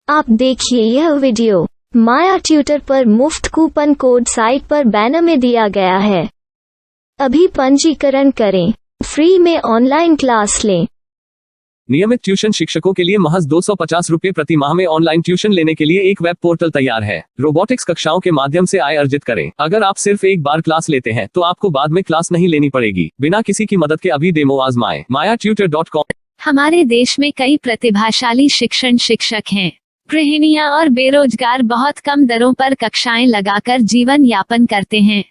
आप देखिए यह वीडियो माया ट्यूटर पर मुफ्त कूपन कोड साइट पर बैनर में दिया गया है। अभी पंजीकरण करें, फ्री में ऑनलाइन क्लास लें। नियमित ट्यूशन शिक्षकों के लिए महज 250 रुपये प्रति माह में ऑनलाइन ट्यूशन लेने के लिए एक वेब पोर्टल तैयार है। रोबोटिक्स कक्षाओं के माध्यम से आय अर्जित करें। अगर आप सिर्फ एक बार क्लास लेते हैं तो आपको बाद में क्लास नहीं लेनी पड़ेगी। बिना किसी की मदद के अभी डेमो आजमाएं। mayatutor.com। हमारे देश में कई प्रतिभाशाली शिक्षक हैं। गृहिणियां और बेरोजगार बहुत कम दरों पर कक्षाएं लगाकर जीवन यापन करते हैं,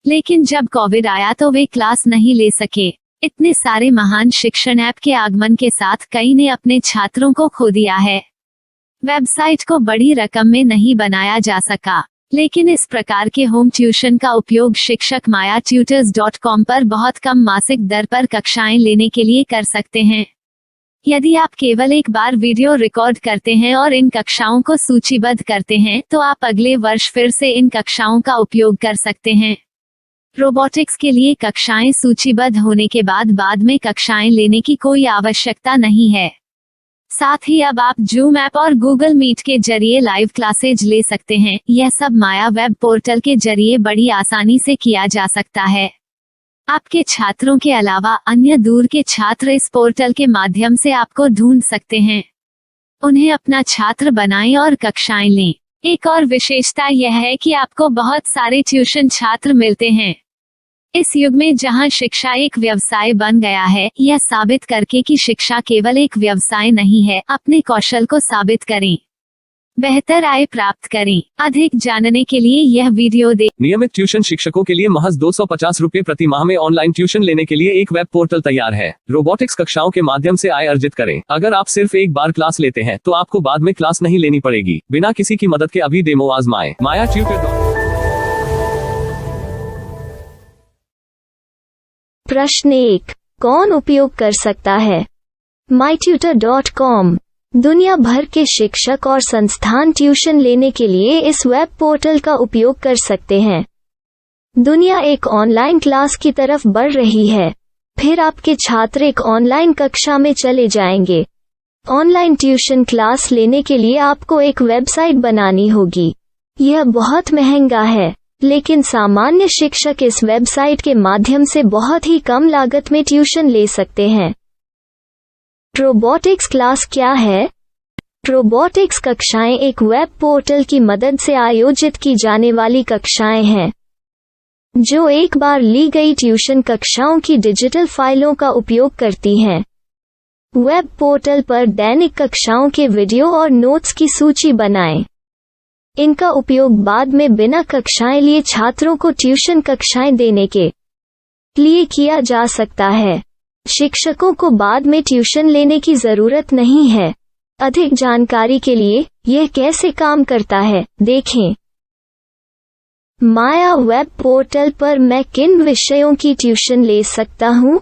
लेकिन जब कोविड आया तो वे क्लास नहीं ले सके। इतने सारे महान शिक्षण ऐप के आगमन के साथ कई ने अपने छात्रों को खो दिया है। वेबसाइट को बड़ी रकम में नहीं बनाया जा सका, लेकिन इस प्रकार के होम ट्यूशन का उपयोग शिक्षक mayatutors.com पर बहुत कम मासिक दर पर कक्षाएं लेने के लिए कर सकते हैं। यदि आप केवल एक बार वीडियो रिकॉर्ड करते हैं और इन कक्षाओं को सूचीबद्ध करते हैं तो आप अगले वर्ष फिर से इन कक्षाओं का उपयोग कर सकते हैं। रोबोटिक्स के लिए कक्षाएं सूचीबद्ध होने के बाद में कक्षाएं लेने की कोई आवश्यकता नहीं है। साथ ही अब आप जूम ऐप और गूगल मीट के जरिए लाइव क्लासेज ले सकते हैं। यह सब माया वेब पोर्टल के जरिए बड़ी आसानी से किया जा सकता है। आपके छात्रों के अलावा अन्य दूर के छात्र इस पोर्टल के माध्यम से आपको ढूंढ सकते हैं। उन्हें अपना छात्र बनाएं और कक्षाएं लें। एक और विशेषता यह है कि आपको बहुत सारे ट्यूशन छात्र मिलते हैं। इस युग में जहां शिक्षा एक व्यवसाय बन गया है, यह साबित करके कि शिक्षा केवल एक व्यवसाय नहीं है, अपने कौशल को साबित करें, बेहतर आय प्राप्त करें। अधिक जानने के लिए यह वीडियो देखें। नियमित ट्यूशन शिक्षकों के लिए महज 250 रुपये प्रति माह में ऑनलाइन ट्यूशन लेने के लिए एक वेब पोर्टल तैयार है। रोबोटिक्स कक्षाओं के माध्यम से आय अर्जित करें। अगर आप सिर्फ एक बार क्लास लेते हैं तो आपको बाद में क्लास नहीं लेनी पड़ेगी। बिना किसी की मदद के अभी डेमो आजमाएं। mayatutor.com। प्रश्न 1, कौन उपयोग कर सकता है? mytutor.com दुनिया भर के शिक्षक और संस्थान ट्यूशन लेने के लिए इस वेब पोर्टल का उपयोग कर सकते हैं। दुनिया एक ऑनलाइन क्लास की तरफ बढ़ रही है। फिर आपके छात्र एक ऑनलाइन कक्षा में चले जाएंगे। ऑनलाइन ट्यूशन क्लास लेने के लिए आपको एक वेबसाइट बनानी होगी। यह बहुत महंगा है, लेकिन सामान्य शिक्षक इस वेबसाइट के माध्यम से बहुत ही कम लागत में ट्यूशन ले सकते हैं। रोबोटिक्स क्लास क्या है? रोबोटिक्स कक्षाएं एक वेब पोर्टल की मदद से आयोजित की जाने वाली कक्षाएं हैं, जो एक बार ली गई ट्यूशन कक्षाओं की डिजिटल फाइलों का उपयोग करती हैं। वेब पोर्टल पर दैनिक कक्षाओं के वीडियो और नोट्स की सूची बनाएं। इनका उपयोग बाद में बिना कक्षाएं लिए छात्रों को ट्यूशन कक्षाएं देने के लिए किया जा सकता है। शिक्षकों को बाद में ट्यूशन लेने की जरूरत नहीं है। अधिक जानकारी के लिए यह कैसे काम करता है, देखें। माया वेब पोर्टल पर मैं किन विषयों की ट्यूशन ले सकता हूँ?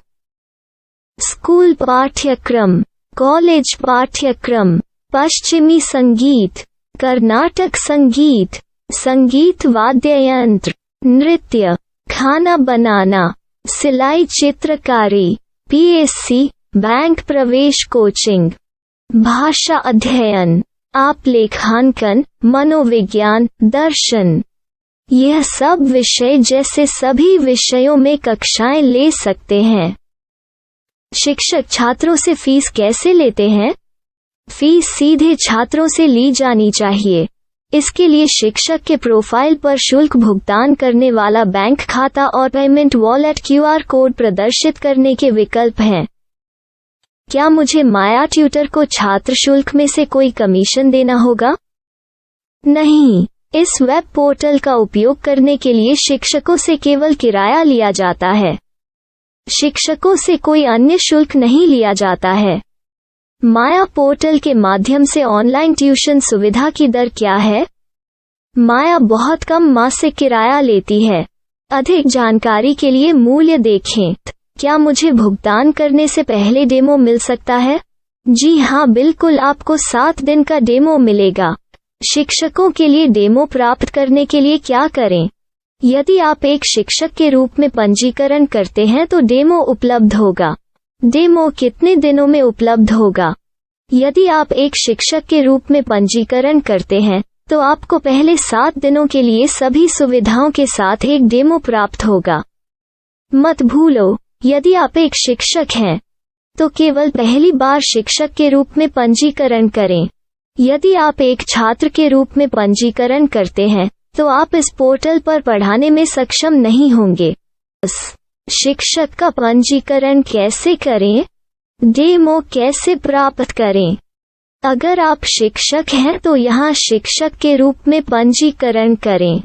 स्कूल पाठ्यक्रम, कॉलेज पाठ्यक्रम, पश्चिमी संगीत, कर्नाटक संगीत, संगीत वाद्य यंत्र, नृत्य, खाना बनाना, सिलाई चित्रकारी, पीएससी, बैंक प्रवेश कोचिंग, भाषा अध्ययन, आप लेखांकन, मनोविज्ञान, दर्शन। यह सब विषय जैसे सभी विषयों में कक्षाएं ले सकते हैं। शिक्षक छात्रों से फीस कैसे लेते हैं? फीस सीधे छात्रों से ली जानी चाहिए। इसके लिए शिक्षक के प्रोफाइल पर शुल्क भुगतान करने वाला बैंक खाता और पेमेंट वॉलेट क्यूआर कोड प्रदर्शित करने के विकल्प हैं। क्या मुझे माया ट्यूटर को छात्र शुल्क में से कोई कमीशन देना होगा? नहीं, इस वेब पोर्टल का उपयोग करने के लिए शिक्षकों से केवल किराया लिया जाता है। शिक्षकों से कोई अन्य शुल्क नहीं लिया जाता है। माया पोर्टल के माध्यम से ऑनलाइन ट्यूशन सुविधा की दर क्या है? माया बहुत कम मासिक किराया लेती है। अधिक जानकारी के लिए मूल्य देखें। क्या मुझे भुगतान करने से पहले डेमो मिल सकता है? जी हाँ, बिल्कुल, आपको 7 दिन का डेमो मिलेगा। शिक्षकों के लिए डेमो प्राप्त करने के लिए क्या करें? यदि आप एक शिक्षक के रूप में पंजीकरण करते हैं तो डेमो उपलब्ध होगा। डेमो कितने दिनों में उपलब्ध होगा? यदि आप एक शिक्षक के रूप में पंजीकरण करते हैं तो आपको पहले 7 दिनों के लिए सभी सुविधाओं के साथ एक डेमो प्राप्त होगा। मत भूलो, यदि आप एक शिक्षक हैं तो केवल पहली बार शिक्षक के रूप में पंजीकरण करें। यदि आप एक छात्र के रूप में पंजीकरण करते हैं तो आप इस पोर्टल पर पढ़ाने में सक्षम नहीं होंगे। शिक्षक का पंजीकरण कैसे करें? डेमो कैसे प्राप्त करें? अगर आप शिक्षक हैं तो यहाँ शिक्षक के रूप में पंजीकरण करें।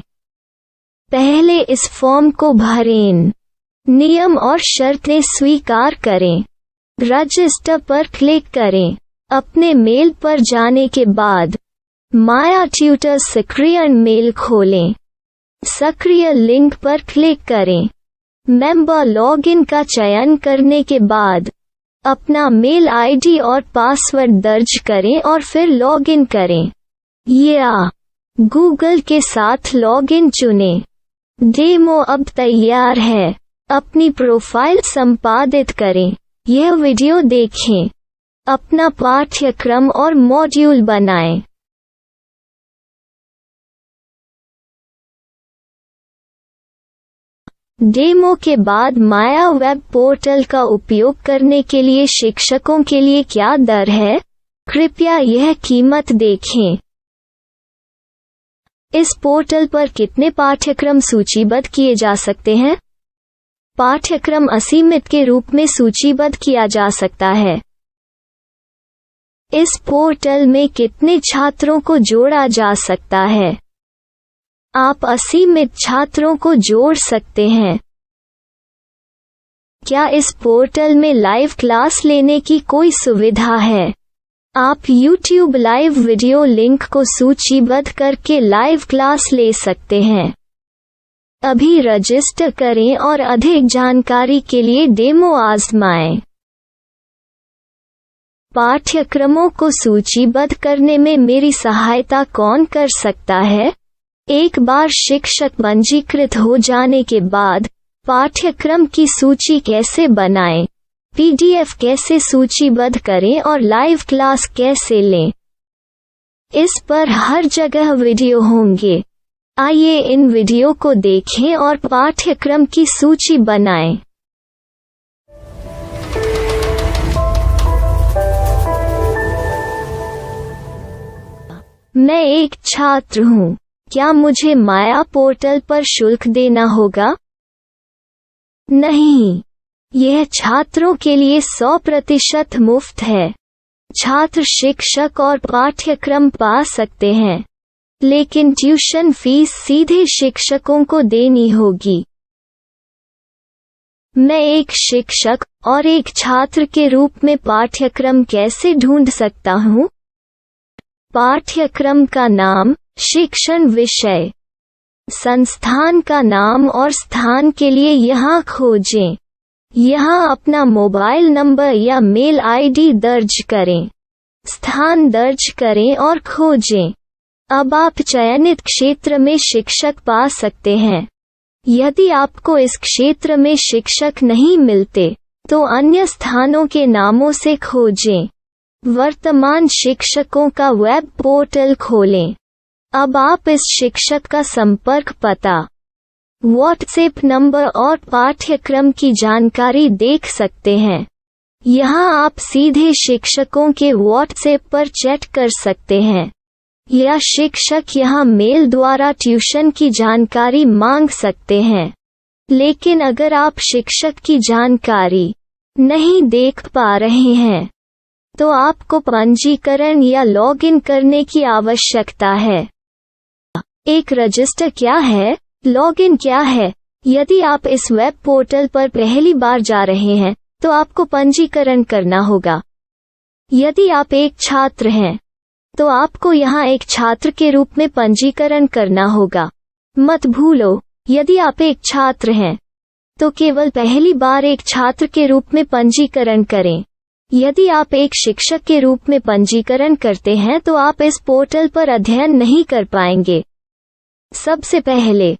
पहले इस फॉर्म को भरें। नियम और शर्तें स्वीकार करें। रजिस्टर पर क्लिक करें। अपने मेल पर जाने के बाद माया ट्यूटर सक्रिय मेल खोलें। सक्रिय लिंक पर क्लिक करें। मेंबर लॉगिन का चयन करने के बाद अपना मेल आईडी और पासवर्ड दर्ज करें और फिर लॉगिन करें या गूगल के साथ लॉगिन चुनें। डेमो अब तैयार है। अपनी प्रोफाइल संपादित करें। यह वीडियो देखें। अपना पाठ्यक्रम और मॉड्यूल बनाएं। डेमो के बाद माया वेब पोर्टल का उपयोग करने के लिए शिक्षकों के लिए क्या दर है? कृपया यह कीमत देखें। इस पोर्टल पर कितने पाठ्यक्रम सूचीबद्ध किए जा सकते हैं? पाठ्यक्रम असीमित के रूप में सूचीबद्ध किया जा सकता है। इस पोर्टल में कितने छात्रों को जोड़ा जा सकता है? आप असीमित छात्रों को जोड़ सकते हैं। क्या इस पोर्टल में लाइव क्लास लेने की कोई सुविधा है? आप YouTube लाइव वीडियो लिंक को सूचीबद्ध करके लाइव क्लास ले सकते हैं। अभी रजिस्टर करें और अधिक जानकारी के लिए डेमो आजमाएं। पाठ्यक्रमों को सूचीबद्ध करने में मेरी सहायता कौन कर सकता है? एक बार शिक्षक पंजीकृत हो जाने के बाद पाठ्यक्रम की सूची कैसे बनाएं, PDF कैसे सूचीबद्ध करें और लाइव क्लास कैसे लें, इस पर हर जगह वीडियो होंगे। आइए इन वीडियो को देखें और पाठ्यक्रम की सूची बनाएं। मैं एक छात्र हूँ। क्या मुझे माया पोर्टल पर शुल्क देना होगा? नहीं, यह छात्रों के लिए 100% मुफ्त है। छात्र शिक्षक और पाठ्यक्रम पा सकते हैं, लेकिन ट्यूशन फीस सीधे शिक्षकों को देनी होगी। मैं एक शिक्षक और एक छात्र के रूप में पाठ्यक्रम कैसे ढूंढ सकता हूँ? पाठ्यक्रम का नाम, शिक्षण विषय, संस्थान का नाम और स्थान के लिए यहाँ खोजें। यहाँ अपना मोबाइल नंबर या मेल आईडी दर्ज करें। स्थान दर्ज करें और खोजें। अब आप चयनित क्षेत्र में शिक्षक पा सकते हैं। यदि आपको इस क्षेत्र में शिक्षक नहीं मिलते तो अन्य स्थानों के नामों से खोजें। वर्तमान शिक्षकों का वेब पोर्टल खोलें। अब आप इस शिक्षक का संपर्क पता, व्हाट्सएप नंबर और पाठ्यक्रम की जानकारी देख सकते हैं। यहाँ आप सीधे शिक्षकों के व्हाट्सएप पर चैट कर सकते हैं या शिक्षक यहाँ मेल द्वारा ट्यूशन की जानकारी मांग सकते हैं। लेकिन अगर आप शिक्षक की जानकारी नहीं देख पा रहे हैं तो आपको पंजीकरण या लॉगिन करने की आवश्यकता है। एक रजिस्टर क्या है? लॉगिन क्या है? यदि आप इस वेब पोर्टल पर पहली बार जा रहे हैं तो आपको पंजीकरण करना होगा। यदि आप एक छात्र हैं तो आपको यहाँ एक छात्र के रूप में पंजीकरण करना होगा। मत भूलो, यदि आप एक छात्र हैं तो केवल पहली बार एक छात्र के रूप में पंजीकरण करें। यदि आप एक शिक्षक के रूप में पंजीकरण करते हैं तो आप इस पोर्टल पर अध्ययन नहीं कर पाएंगे। सबसे पहले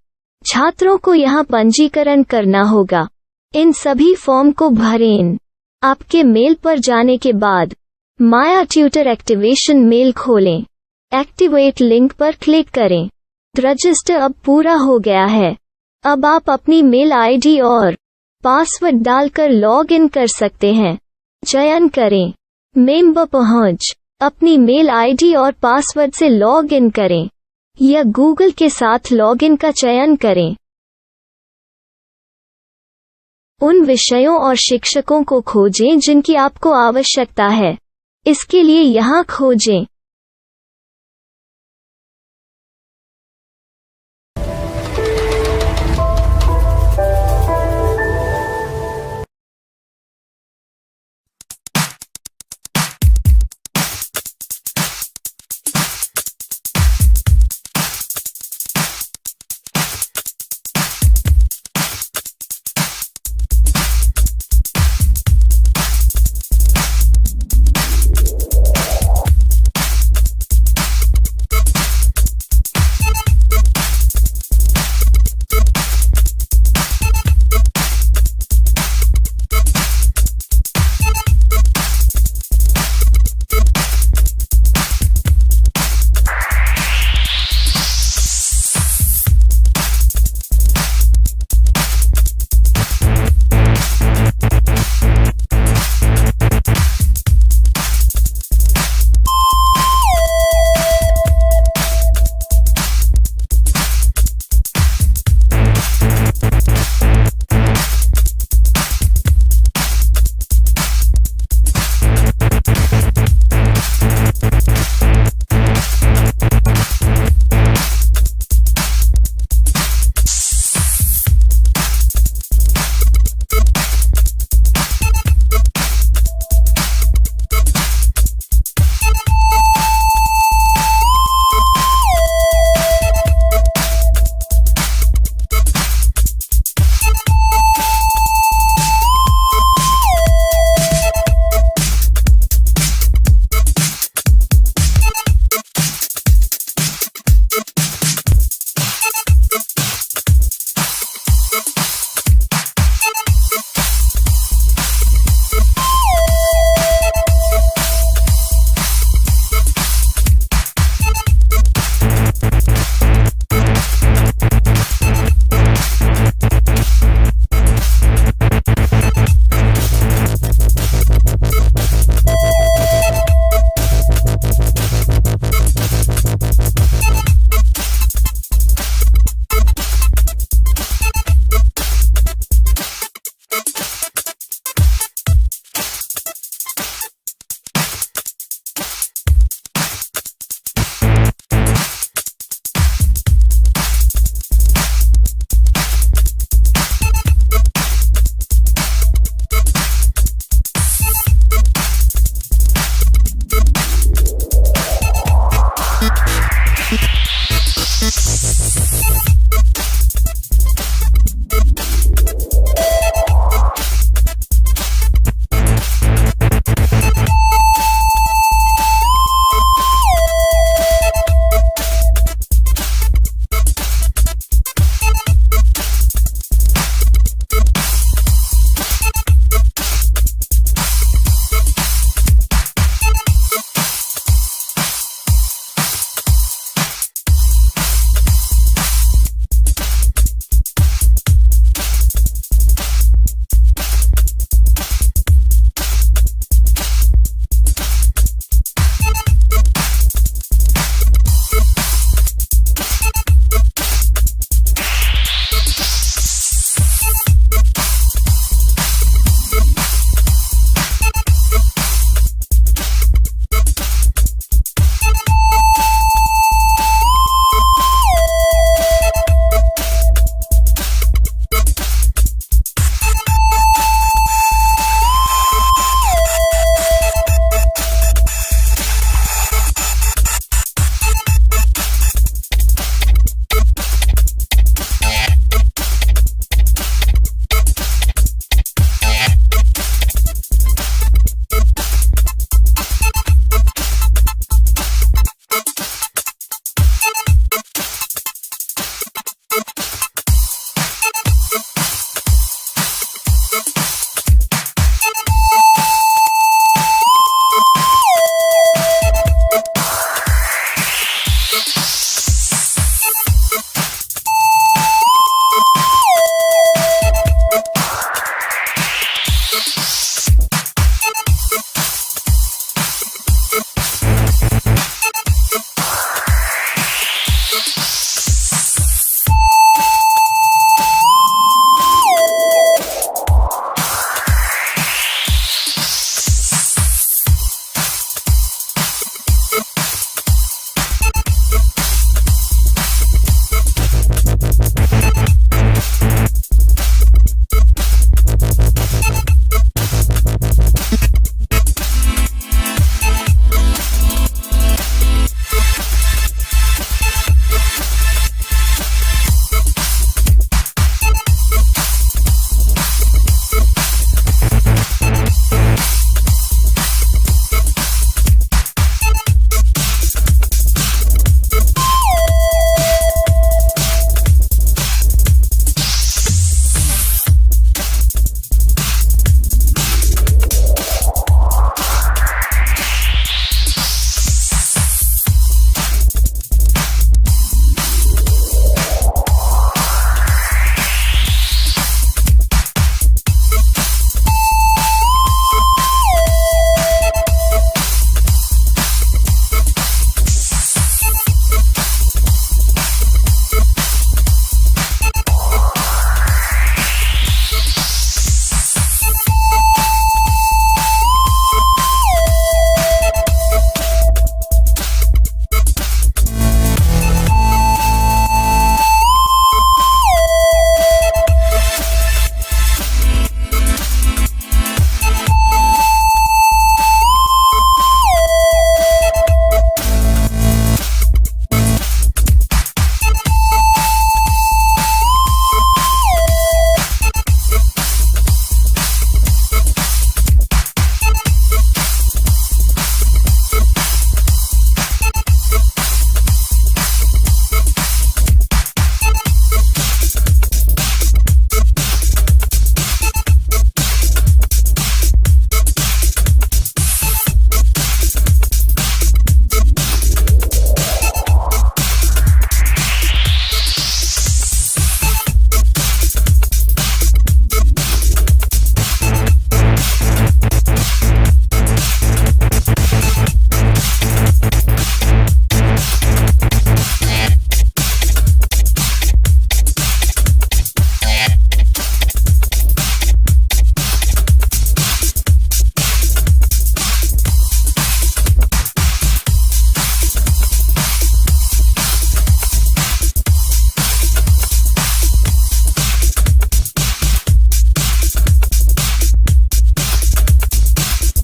छात्रों को यहाँ पंजीकरण करना होगा। इन सभी फॉर्म को भरें। आपके मेल पर जाने के बाद माया ट्यूटर एक्टिवेशन मेल खोलें। एक्टिवेट लिंक पर क्लिक करें। रजिस्टर अब पूरा हो गया है। अब आप अपनी मेल आईडी और पासवर्ड डालकर लॉग इन कर सकते हैं। चयन करें मेंबर पहुंच। अपनी मेल आईडी और पासवर्ड से लॉग इन करें या गूगल के साथ लॉग इन का चयन करें। उन विषयों और शिक्षकों को खोजें जिनकी आपको आवश्यकता है। इसके लिए यहाँ खोजें।